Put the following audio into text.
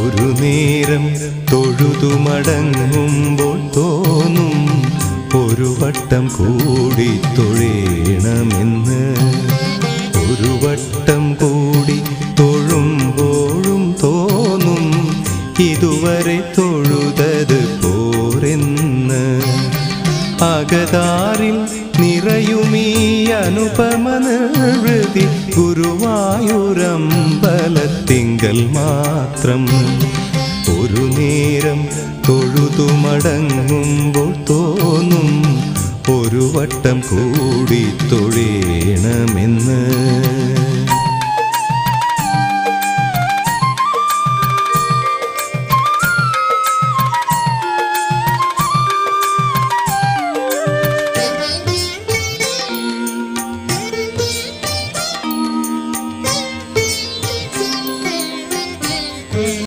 ഒരു നേരം തൊഴുതു മടങ്ങുമ്പോൾ തോന്നും ഒരു വട്ടം കൂടി തൊഴേണമെന്ന്. ഒരു വട്ടം കൂടി തൊഴുമ്പോഴും തോന്നും ഇതുവരെ തൊഴുതത് പോരെന്ന്. അകതാരിൽ നിറയുമീ അനുപമ നിർവൃതി ഗുരുവായൂരമ്പലത്തിങ്കൽ മാത്രം. ഒരു നേരം തൊഴുതു മടങ്ങുമ്പോൾ തോന്നും ഒരു വട്ടം കൂടി തൊഴേണമെന്ന്.